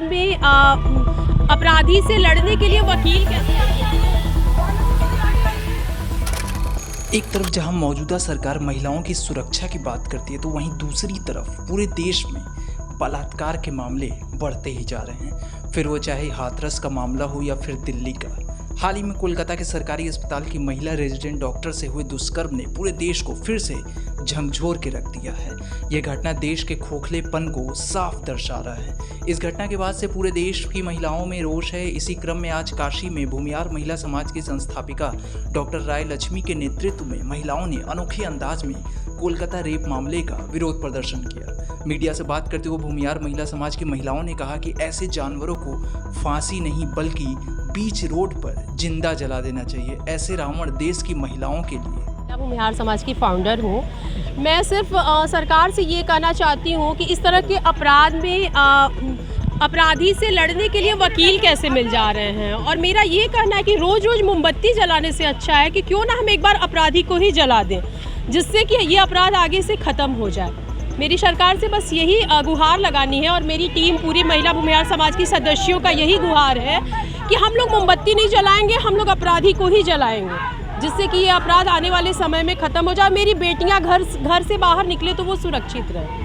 में अपराधी से लड़ने के लिए वकील कैसे? एक तरफ जहां मौजूदा सरकार महिलाओं की सुरक्षा की बात करती है तो वहीं दूसरी तरफ पूरे देश में बलात्कार के मामले बढ़ते ही जा रहे हैं। फिर वो चाहे हाथरस का मामला हो या फिर दिल्ली का। हाल ही में कोलकाता के सरकारी अस्पताल की महिला रेजिडेंट डॉक्टर से हुए दुष्कर्म ने पूरे देश को फिर से झकझोर के रख दिया है। यह घटना देश के खोखलेपन को साफ दर्शा रहा है। इस घटना के बाद से पूरे देश की महिलाओं में रोष है। इसी क्रम में आज काशी में भूमियार महिला समाज की संस्थापिका डॉक्टर राय लक्ष्मी के नेतृत्व में महिलाओं ने अनोखे अंदाज में कोलकाता रेप मामले का विरोध प्रदर्शन किया। मीडिया से बात करते हुए भूमियार महिला समाज की महिलाओं ने कहा कि ऐसे जानवरों को फांसी नहीं बल्कि बीच रोड पर जिंदा जला देना चाहिए। ऐसे रावण देश की महिलाओं के लिए। मैं भूमिहार समाज की फाउंडर हूँ। मैं सिर्फ सरकार से ये कहना चाहती हूँ कि इस तरह के अपराध में अपराधी से लड़ने के लिए वकील कैसे मिल जा रहे हैं। और मेरा ये कहना है कि रोज़ रोज़ मोमबत्ती जलाने से अच्छा है कि क्यों ना हम एक बार अपराधी को ही जला दें, जिससे कि ये अपराध आगे से ख़त्म हो जाए। मेरी सरकार से बस यही गुहार लगानी है और मेरी टीम पूरी महिला भूमिहार समाज की सदस्यों का यही गुहार है कि हम लोग मोमबत्ती नहीं जलाएंगे, हम लोग अपराधी को ही जलाएंगे, जिससे कि ये अपराध आने वाले समय में ख़त्म हो जाए। मेरी बेटियां घर से बाहर निकले तो वो सुरक्षित रहे।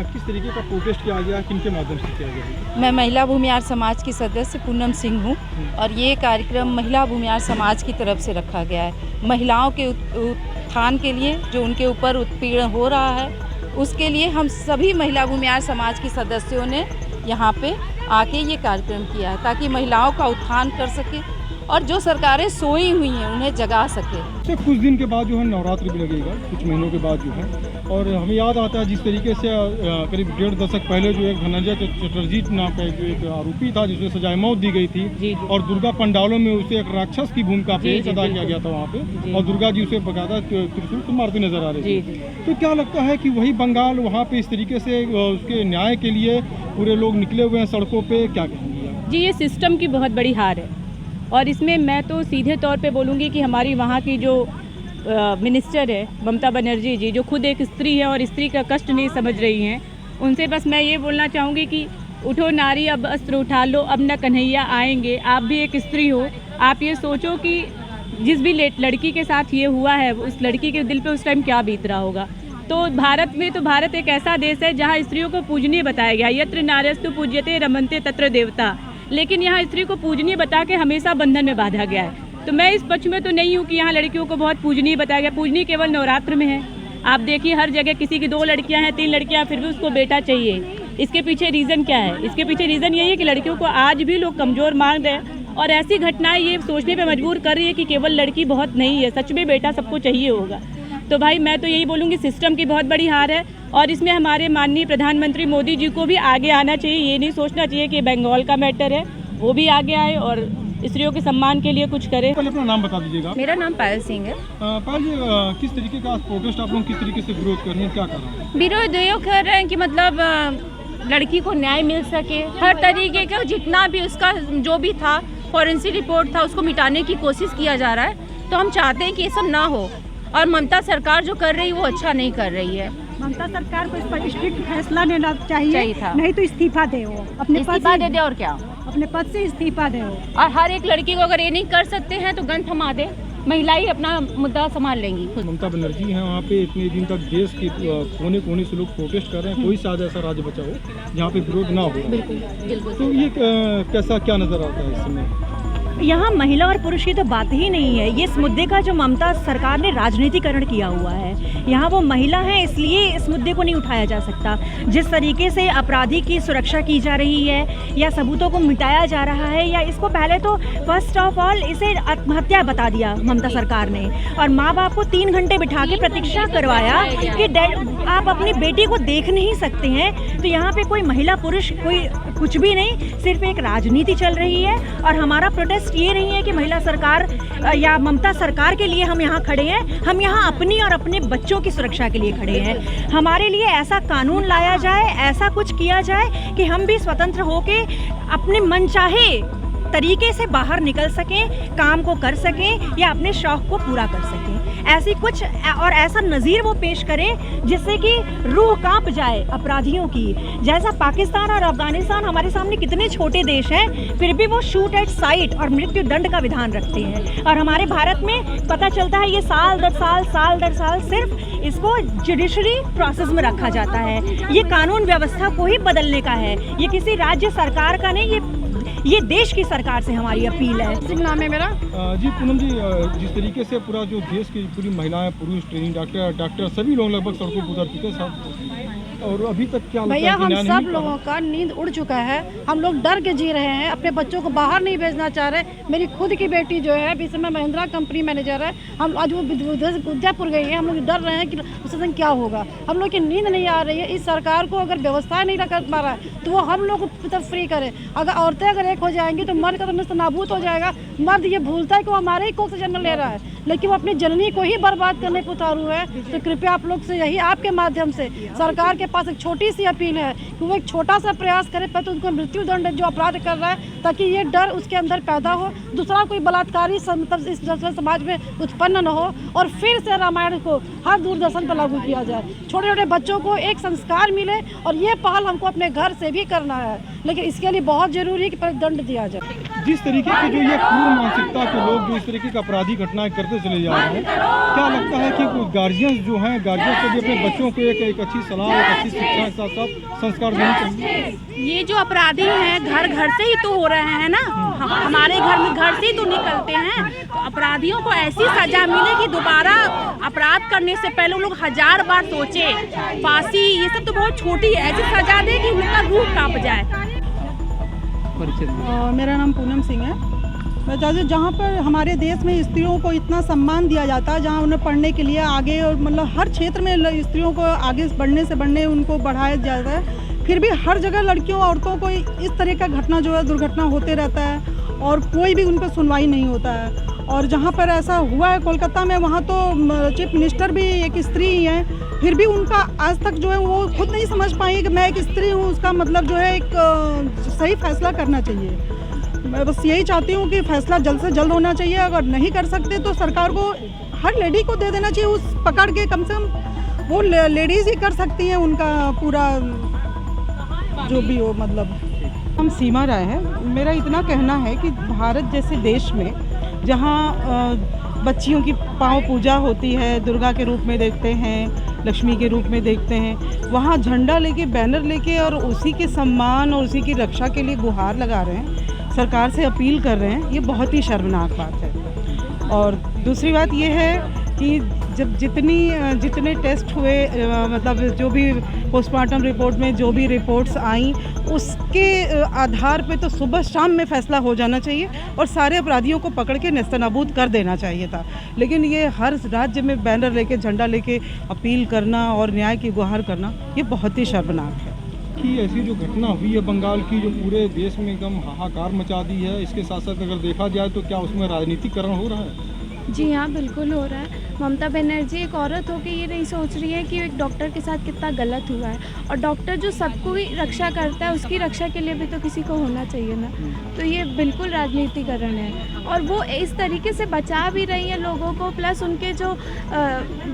किस तरीके का प्रोटेस्ट किया गया, किनके माध्यम से किया गया? मैं महिला भूमिहार समाज की सदस्य पूनम सिंह हूँ और ये कार्यक्रम महिला भूमिहार समाज की तरफ से रखा गया है। महिलाओं के उत्थान के लिए जो उनके ऊपर उत्पीड़न हो रहा है उसके लिए हम सभी महिला भूमिहार समाज की सदस्यों ने यहाँ पे आके ये कार्यक्रम किया है ताकि महिलाओं का उत्थान कर सके और जो सरकारें सोई हुई हैं उन्हें जगा सके। कुछ दिन के बाद जो है नवरात्र भी लगेगा, कुछ महीनों के बाद जो है, और हमें याद आता है जिस तरीके से करीब 1.5 दशक पहले जो एक धनंजय चटर्जी नाम का जो एक आरोपी था जिसमें सजाए मौत दी गई थी और दुर्गा पंडालों में उसे एक राक्षस की भूमिका पे अदा किया गया था वहाँ पे, और दुर्गा जी उसे बकायदा त्रिशूल से मारती नजर आ रही थी। तो क्या लगता है कि वही बंगाल वहाँ पे इस तरीके से उसके न्याय के लिए पूरे लोग निकले हुए हैं सड़कों पे, क्या कहेंगे? जी, ये सिस्टम की बहुत बड़ी हार है और इसमें मैं तो सीधे तौर पे बोलूँगी कि हमारी वहाँ की जो मिनिस्टर है ममता बनर्जी जी, जो खुद एक स्त्री है और स्त्री का कष्ट नहीं समझ रही हैं, उनसे बस मैं ये बोलना चाहूँगी कि उठो नारी अब अस्त्र उठा लो, अब न कन्हैया आएंगे। आप भी एक स्त्री हो, आप ये सोचो कि जिस भी लड़की के साथ ये हुआ है उस लड़की के दिल पे उस टाइम क्या बीत रहा होगा। तो भारत एक ऐसा देश है जहाँ स्त्रियों को पूजनीय बताया गया, यत्र नार्यस्तु पूज्यते रमन्ते तत्र देवता, लेकिन यहाँ स्त्री को पूजनीय बता के हमेशा बंधन में बांधा गया है। तो मैं इस पक्ष में तो नहीं हूँ कि यहाँ लड़कियों को बहुत पूजनीय बताया गया। पूजनीय केवल नवरात्र में है। आप देखिए हर जगह किसी की 2 लड़कियाँ हैं, 3 लड़कियाँ, फिर भी उसको बेटा चाहिए। इसके पीछे रीज़न क्या है? इसके पीछे रीज़न यही है कि लड़कियों को आज भी लोग कमज़ोर मान रहे हैं और ऐसी घटनाएं ये सोचने पर मजबूर कर रही है कि केवल लड़की बहुत नहीं है, सच में बेटा सबको चाहिए होगा। तो भाई मैं तो यही बोलूँगी सिस्टम की बहुत बड़ी हार है और इसमें हमारे माननीय प्रधानमंत्री मोदी जी को भी आगे आना चाहिए। ये नहीं सोचना चाहिए कि बंगाल का मैटर है, वो भी आगे आए और स्त्रियों के सम्मान के लिए कुछ करें। पहले अपना नाम बता दीजिएगा। मेरा नाम पायल सिंह है। पायल जी, किस तरीके का प्रोटेस्ट आप लोग किस तरीके से विरोध कर रहे हैं, क्या कर रहे हैं? विरोध ये कर रहे हैं कि मतलब लड़की को न्याय मिल सके, हर तरीके का जितना भी उसका जो भी था फॉरेंसिक रिपोर्ट था उसको मिटाने की कोशिश किया जा रहा है। तो हम चाहते हैं कि ये सब ना हो और ममता सरकार जो कर रही है वो अच्छा नहीं कर रही है। ममता सरकार को इस पर स्ट्रिक्ट फैसला लेना चाहिए था। नहीं तो इस्तीफा दे, वो अपने इस्तीफा दे और क्या अपने पद से इस्तीफा दे। और हर एक लड़की को अगर ये नहीं कर सकते हैं तो गन थमा दे, महिला ही अपना मुद्दा संभाल लेंगी। ममता बनर्जी हैं वहाँ पे, इतने दिन तक देश के कोने कोने से लोग प्रोटेस्ट कर रहे हैं, कोई शायद ऐसा राज्य बचा हो जहाँ पे विरोध ना हो। बिल्कुल। तो ये कैसा क्या नजर आता है इस समय? यहाँ महिला और पुरुष की तो बात ही नहीं है। ये इस मुद्दे का जो ममता सरकार ने राजनीतिकरण किया हुआ है, यहाँ वो महिला है इसलिए इस मुद्दे को नहीं उठाया जा सकता। जिस तरीके से अपराधी की सुरक्षा की जा रही है या सबूतों को मिटाया जा रहा है, या इसको पहले तो फर्स्ट ऑफ ऑल इसे आत्महत्या बता दिया ममता सरकार ने और माँ बाप को 3 घंटे बिठा के प्रतीक्षा करवाया कि आप अपनी बेटी को देख नहीं सकते हैं। तो यहाँ पे कोई महिला पुरुष कोई कुछ भी नहीं, सिर्फ एक राजनीति चल रही है। और हमारा प्रोटेस्ट ये नहीं है कि महिला सरकार या ममता सरकार के लिए हम यहाँ खड़े हैं, हम यहाँ अपनी और अपने बच्चों की सुरक्षा के लिए खड़े हैं। हमारे लिए ऐसा कानून लाया जाए, ऐसा कुछ किया जाए कि हम भी स्वतंत्र होके अपने मनचाहे तरीके से बाहर निकल सकें, काम को कर सकें या अपने शौक को पूरा कर सकें। ऐसी कुछ और ऐसा नज़ीर वो पेश करें जिससे कि रूह कांप जाए अपराधियों की। जैसा पाकिस्तान और अफगानिस्तान हमारे सामने कितने छोटे देश हैं, फिर भी वो शूट एट साइट और मृत्यु दंड का विधान रखते हैं। और हमारे भारत में पता चलता है ये साल दर साल सिर्फ इसको जुडिशरी प्रोसेस में रखा जाता है। ये कानून व्यवस्था को ही बदलने का है, ये किसी राज्य सरकार का नहीं, ये देश की सरकार से हमारी अपील है। सिंह नाम है मेरा। जी पूनम जी, जिस तरीके से पूरा जो देश की पूरी महिलाएं, पुरुष, ट्रेनिंग डॉक्टर सभी लोग लगभग सड़कों पर उतर चुके सब, और अभी तक क्या लगता है भैया कि हम न्याय सब नहीं लोगों का नींद उड़ चुका है। हम लोग डर के जी रहे हैं, अपने बच्चों को बाहर नहीं भेजना चाह रहे। मेरी खुद की बेटी जो है अभी समय महिंद्रा कंपनी मैनेजर है, हम आज वो उदयपुर गई है। हम लोग डर रहे हैं कि उसके संग क्या होगा। हम लोग की नींद नहीं आ रही है। इस सरकार को अगर व्यवस्था नहीं कर पा रहा है तो वो हम लोग को फ्री करे। अगर औरतें अगर एक हो जाएंगी तो मर्द का तो नस्तनाबूत हो जाएगा। मर्द ये भूलता है कि वो हमारे ही कोख से जन्म ले रहा है, लेकिन वो अपनी जननी को ही बर्बाद करने को उतारू है। तो कृपया आप लोग से यही आपके माध्यम से सरकार के पास एक छोटी सी अपील है कि वो एक छोटा सा प्रयास करे, पहले उनको मृत्यु दंड जो अपराध कर रहा है, ताकि ये डर उसके अंदर पैदा हो, दूसरा कोई बलात्कारी मतलब इस समाज में उत्पन्न न हो, और फिर से रामायण को हर दूरदर्शन पर लागू किया जाए। छोटे छोटे बच्चों को एक संस्कार मिले, और ये पहल हमको अपने घर से भी करना है, लेकिन इसके लिए बहुत जरूरी है कि पहले दंड दिया जाए। जिस तरीके की जो ये क्रूर मानसिकता के लोग जो इस तरीके की अपराधी घटनाएं करते चले जा रहे हैं, क्या लगता है कि गार्जियंस जो हैं, गार्जियंस को भी अपने बच्चों को एक अच्छी सलाह, एक अच्छी शिक्षा के साथ साथ संस्कार देने चाहिए? ये जो अपराधी हैं घर से ही तो हो रहे हैं ना, हमारे घर से ही तो निकलते हैं। तो अपराधियों को ऐसी सजा मिले कि दोबारा अपराध करने से पहले उन लोग 1000 बार सोचे। फांसी ये सब तो बहुत छोटी है, ऐसी सजा दे कि उनका रूह कांप जाए। मेरा नाम पूनम सिंह है। मैं चाहती हूँ जहाँ पर हमारे देश में स्त्रियों को इतना सम्मान दिया जाता है, जहाँ उन्हें पढ़ने के लिए आगे और मतलब हर क्षेत्र में स्त्रियों को आगे बढ़ने उनको बढ़ाया जाता है, फिर भी हर जगह लड़कियों औरतों को इस तरह का घटना जो है दुर्घटना होते रहता है और कोई भी उन पर सुनवाई नहीं होता है। और जहाँ पर ऐसा हुआ है कोलकाता में, वहाँ तो चीफ मिनिस्टर भी एक स्त्री ही है, फिर भी उनका आज तक जो है वो खुद नहीं समझ पाई कि मैं एक स्त्री हूँ, उसका मतलब जो है एक सही फैसला करना चाहिए। मैं बस यही चाहती हूँ कि फैसला जल्द से जल्द होना चाहिए। अगर नहीं कर सकते तो सरकार को हर लेडी को दे देना चाहिए, उस पकड़ के कम से कम वो लेडीज़ ही कर सकती हैं उनका पूरा जो भी हो। मतलब हम सीमा राय है। मेरा इतना कहना है कि भारत जैसे देश में जहाँ बच्चियों की पाँव पूजा होती है, दुर्गा के रूप में देखते हैं, लक्ष्मी के रूप में देखते हैं, वहाँ झंडा लेके, बैनर लेके और उसी के सम्मान और उसी की रक्षा के लिए गुहार लगा रहे हैं, सरकार से अपील कर रहे हैं, ये बहुत ही शर्मनाक बात है। और दूसरी बात ये है कि जब जितने टेस्ट हुए, मतलब जो भी पोस्टमार्टम रिपोर्ट में जो भी रिपोर्ट्स आई, उसके आधार पे तो सुबह शाम में फैसला हो जाना चाहिए और सारे अपराधियों को पकड़ के नेस्तनाबूद कर देना चाहिए था। लेकिन ये हर राज्य में बैनर लेके, झंडा लेके अपील करना और न्याय की गुहार करना, ये बहुत ही शर्मनाक है। कि ऐसी जो घटना हुई है बंगाल की, जो पूरे देश में एकदम हाहाकार मचा दी है, इसके साथ साथ अगर देखा जाए तो क्या उसमें राजनीतिकरण हो रहा है? जी हाँ, बिल्कुल हो रहा है। ममता बनर्जी एक औरत होकर ये नहीं सोच रही है कि एक डॉक्टर के साथ कितना गलत हुआ है, और डॉक्टर जो सबको ही रक्षा करता है, उसकी रक्षा के लिए भी तो किसी को होना चाहिए ना। तो ये बिल्कुल राजनीतिकरण है, और वो इस तरीके से बचा भी रही है लोगों को। प्लस उनके जो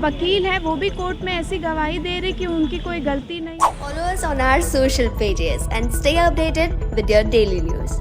वकील हैं वो भी कोर्ट में ऐसी गवाही दे रहे कि उनकी कोई गलती नहीं। Follow us on our social pages and stay updated with your daily news.